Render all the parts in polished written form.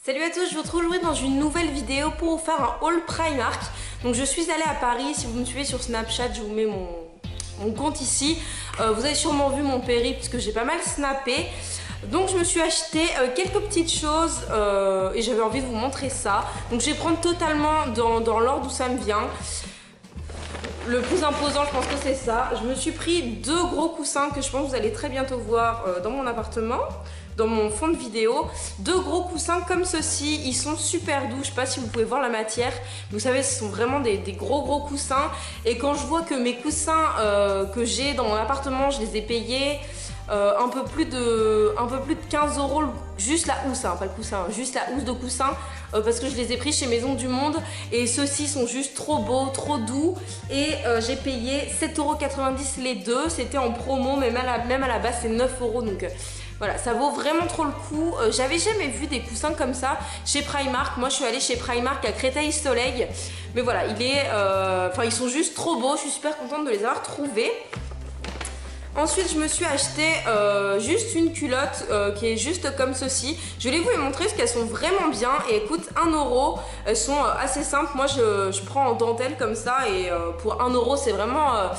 Salut à tous, je vous retrouve aujourd'hui dans une nouvelle vidéo pour vous faire un haul Primark. Donc je suis allée à Paris, si vous me suivez sur Snapchat, je vous mets mon compte ici. Vous avez sûrement vu mon périple parce que j'ai pas mal snappé. Donc je me suis acheté quelques petites choses et j'avais envie de vous montrer ça. Donc je vais prendre totalement dans l'ordre où ça me vient. Le plus imposant, je pense que c'est ça. Je me suis pris deux gros coussins que je pense que vous allez très bientôt voir dans mon appartement, dans mon fond de vidéo. Deux gros coussins comme ceci, ils sont super doux. Je sais pas si vous pouvez voir la matière. Vous savez, ce sont vraiment des gros coussins. Et quand je vois que mes coussins que j'ai dans mon appartement, je les ai payés un peu plus de 15 €, juste la housse, hein, pas le coussin, juste la housse de coussin, parce que je les ai pris chez Maison du Monde et ceux-ci sont juste trop beaux, trop doux et j'ai payé 7,90 € les deux, c'était en promo, mais même à la base c'est 9 €, donc voilà, ça vaut vraiment trop le coup. J'avais jamais vu des coussins comme ça chez Primark. Moi je suis allée chez Primark à Créteil-Soleil, mais voilà, ils sont juste trop beaux, je suis super contente de les avoir trouvés. Ensuite, je me suis acheté juste une culotte qui est juste comme ceci. Je vais vous les montrer parce qu'elles sont vraiment bien et elles coûtent 1 €. Elles sont assez simples. Moi, je prends en dentelle comme ça et pour 1 € c'est vraiment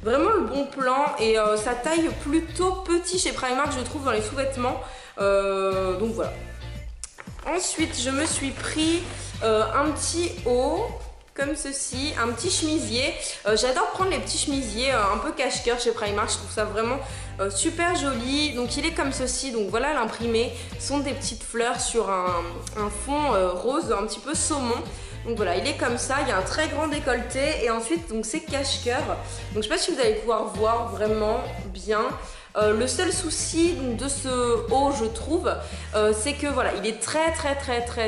le bon plan. Et ça taille plutôt petit chez Primark, je trouve, dans les sous-vêtements. Donc voilà. Ensuite, je me suis pris un petit haut comme ceci, un petit chemisier. J'adore prendre les petits chemisiers un peu cache-cœur chez Primark, je trouve ça vraiment super joli. Donc il est comme ceci, donc voilà l'imprimé. Ce sont des petites fleurs sur un fond rose un petit peu saumon. Donc voilà, il est comme ça, il y a un très grand décolleté et ensuite donc c'est cache-cœur. Donc je sais pas si vous allez pouvoir voir vraiment bien. Le seul souci de ce haut, je trouve, c'est que voilà, il est très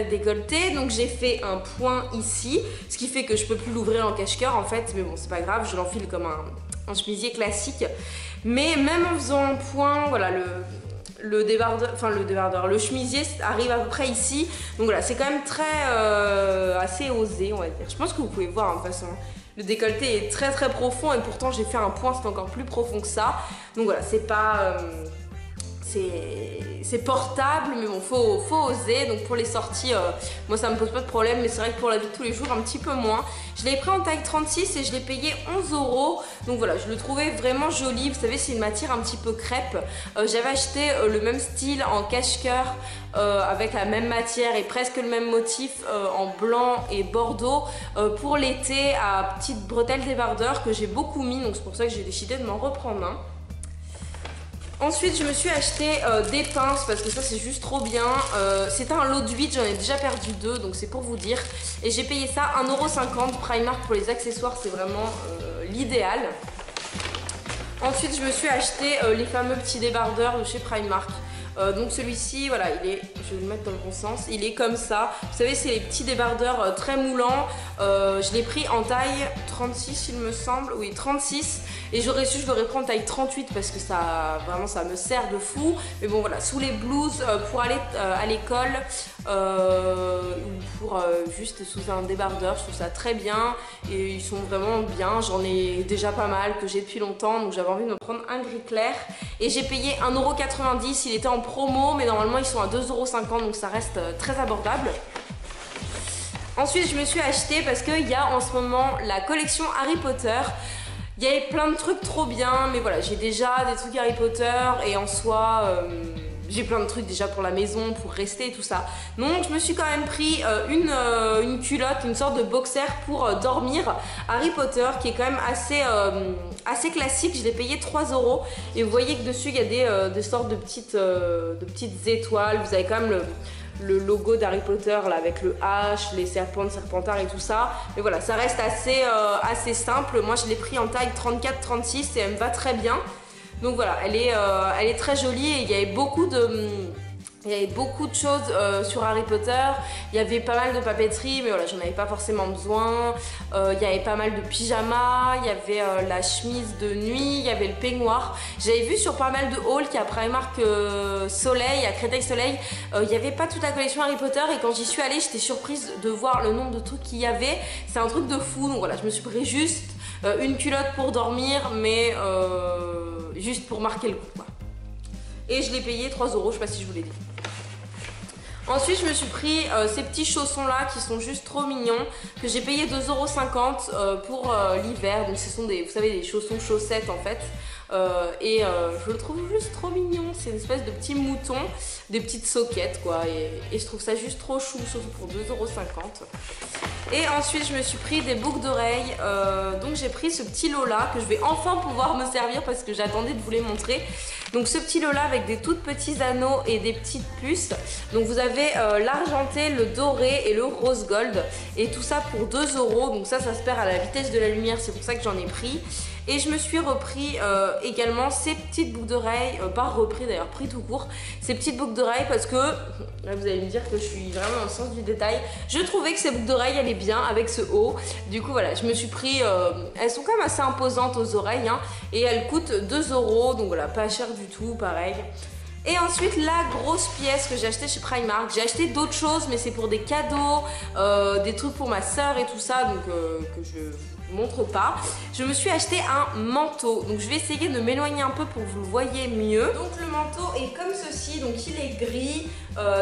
décolleté. Donc j'ai fait un point ici, ce qui fait que je peux plus l'ouvrir en cache-cœur en fait, mais bon c'est pas grave, je l'enfile comme un chemisier classique. Mais même en faisant un point, voilà, le chemisier arrive à peu près ici. Donc voilà, c'est quand même assez osé, on va dire. Je pense que vous pouvez voir de toute façon. Le décolleté est très profond et pourtant j'ai fait un point, c'est encore plus profond que ça. Donc voilà, c'est pas... c'est portable, mais bon, faut oser. Donc pour les sorties, moi ça me pose pas de problème, mais c'est vrai que pour la vie de tous les jours, un petit peu moins. Je l'ai pris en taille 36 et je l'ai payé 11 €. Donc voilà, je le trouvais vraiment joli. Vous savez, c'est une matière un petit peu crêpe. J'avais acheté le même style en cache-cœur avec la même matière et presque le même motif en blanc et bordeaux pour l'été à petites bretelles débardeurs que j'ai beaucoup mis. Donc c'est pour ça que j'ai décidé de m'en reprendre un. Ensuite, je me suis acheté des pinces parce que ça c'est juste trop bien. C'était un lot de 8, j'en ai déjà perdu 2, donc c'est pour vous dire. Et j'ai payé ça 1,50 € Primark pour les accessoires, c'est vraiment l'idéal. Ensuite, je me suis acheté les fameux petits débardeurs de chez Primark. Donc celui-ci, voilà, je vais le mettre dans le bon sens, il est comme ça. Vous savez, c'est les petits débardeurs très moulants. Je l'ai pris en taille 36, il me semble, oui, 36. Et j'aurais su, je l'aurais pris en taille 38 parce que ça me sert de fou. Mais bon, voilà, sous les blouses pour aller à l'école ou pour juste sous un débardeur, je trouve ça très bien. Et ils sont vraiment bien, j'en ai déjà pas mal que j'ai depuis longtemps. Donc j'avais envie de me prendre un gris clair. Et j'ai payé 1,90 €, il était en promo, mais normalement ils sont à 2,50 €, donc ça reste très abordable. Ensuite, je me suis acheté parce qu'il y a en ce moment la collection Harry Potter. Il y avait plein de trucs trop bien, mais voilà, j'ai déjà des trucs Harry Potter et en soi, j'ai plein de trucs déjà pour la maison, pour rester et tout ça. Donc je me suis quand même pris une culotte, une sorte de boxer pour dormir Harry Potter qui est quand même assez classique. Je l'ai payé 3 € et vous voyez que dessus il y a des sortes de petites étoiles. Vous avez quand même le logo d'Harry Potter là, avec le H, les serpents de Serpentard et tout ça. Mais voilà, ça reste assez simple. Moi je l'ai pris en taille 34-36 et elle me va très bien. Donc voilà, elle est très jolie et il y avait beaucoup de choses sur Harry Potter. Il y avait pas mal de papeterie, mais voilà, j'en avais pas forcément besoin. Il y avait pas mal de pyjamas, il y avait la chemise de nuit, il y avait le peignoir. J'avais vu sur pas mal de hauls qu'il y a Primark Soleil, à Créteil Soleil, il n'y avait pas toute la collection Harry Potter et quand j'y suis allée, j'étais surprise de voir le nombre de trucs qu'il y avait. C'est un truc de fou, donc voilà, je me suis pris juste une culotte pour dormir, mais juste pour marquer le coup, quoi. Et je l'ai payé 3 €, je sais pas si je vous l'ai dit. Ensuite, je me suis pris ces petits chaussons là qui sont juste trop mignons, que j'ai payé 2,50 € pour l'hiver. Donc ce sont des, vous savez, des chaussons chaussettes en fait. Je le trouve juste trop mignon. C'est une espèce de petit mouton, des petites soquettes quoi. Et je trouve ça juste trop chou, surtout pour 2,50 €. Et ensuite, je me suis pris des boucles d'oreilles. Donc j'ai pris ce petit lot là que je vais enfin pouvoir me servir parce que j'attendais de vous les montrer. Donc ce petit lot là avec des tout petits anneaux et des petites puces. Donc vous avez l'argenté, le doré et le rose gold. Et tout ça pour 2 €. Donc ça se perd à la vitesse de la lumière. C'est pour ça que j'en ai pris. Et je me suis repris également ces petites boucles d'oreilles, pas repris d'ailleurs, pris tout court, ces petites boucles d'oreilles parce que, là vous allez me dire que je suis vraiment dans le sens du détail, je trouvais que ces boucles d'oreilles allaient bien avec ce haut. Du coup voilà, je me suis pris, elles sont quand même assez imposantes aux oreilles hein, et elles coûtent 2 €, donc voilà, pas cher du tout, pareil. Et ensuite la grosse pièce que j'ai acheté chez Primark, j'ai acheté d'autres choses mais c'est pour des cadeaux, des trucs pour ma soeur et tout ça, donc que je montre pas. Je me suis acheté un manteau, donc je vais essayer de m'éloigner un peu pour que vous le voyez mieux. Donc le manteau est comme ceci, donc il est gris,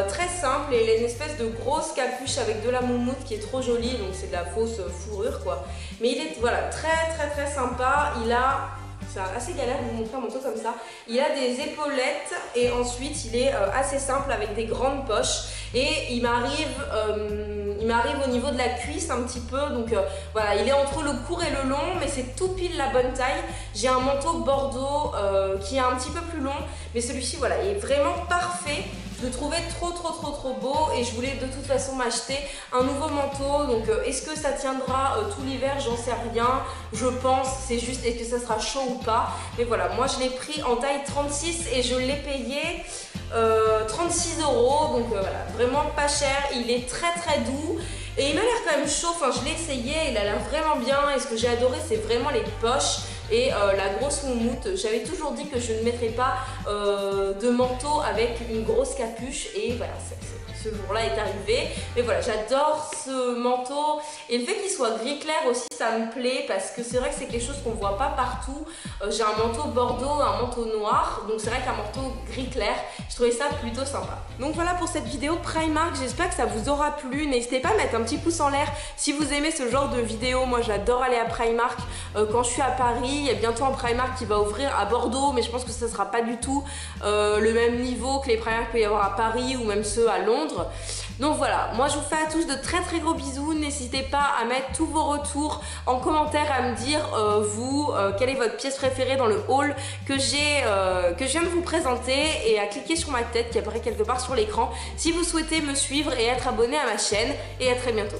très simple et il a une espèce de grosse capuche avec de la moumoute qui est trop jolie, donc c'est de la fausse fourrure quoi. Mais il est voilà très sympa, il a... C'est assez galère de vous montrer un manteau comme ça. Il a des épaulettes et ensuite il est assez simple avec des grandes poches. Et il m'arrive au niveau de la cuisse un petit peu. Donc voilà, il est entre le court et le long, mais c'est tout pile la bonne taille. J'ai un manteau bordeaux qui est un petit peu plus long, mais celui-ci voilà, il est vraiment parfait. Je le trouvais trop beau et je voulais de toute façon m'acheter un nouveau manteau. Donc est-ce que ça tiendra tout l'hiver? J'en sais rien. Je pense, c'est juste est-ce que ça sera chaud ou pas. Mais voilà, moi je l'ai pris en taille 36 et je l'ai payé 36 €. Donc voilà, vraiment pas cher. Il est très doux. Et il m'a l'air quand même chaud, enfin je l'ai essayé, il a l'air vraiment bien et ce que j'ai adoré c'est vraiment les poches et la grosse moumoute. J'avais toujours dit que je ne mettrais pas de manteau avec une grosse capuche et voilà, ce jour-là est arrivé. Mais voilà, j'adore ce manteau et le fait qu'il soit gris clair aussi ça me plaît parce que c'est vrai que c'est quelque chose qu'on ne voit pas partout. J'ai un manteau bordeaux, un manteau noir, donc c'est vrai qu'un manteau gris clair, je trouvais ça plutôt sympa. Donc voilà pour cette vidéo Primark, j'espère que ça vous aura plu. N'hésitez pas à mettre un petit pouce en l'air si vous aimez ce genre de vidéo. Moi j'adore aller à Primark quand je suis à Paris. Il y a bientôt un Primark qui va ouvrir à Bordeaux, mais je pense que ça sera pas du tout le même niveau que les Primark qu'il peut y avoir à Paris ou même ceux à Londres. Donc voilà, moi je vous fais à tous de très gros bisous. N'hésitez pas à mettre tous vos retours en commentaire, à me dire quelle est votre pièce préférée dans le haul que je viens de vous présenter et à cliquer sur ma tête qui apparaît quelque part sur l'écran si vous souhaitez me suivre et être abonné à ma chaîne. Et à très bientôt.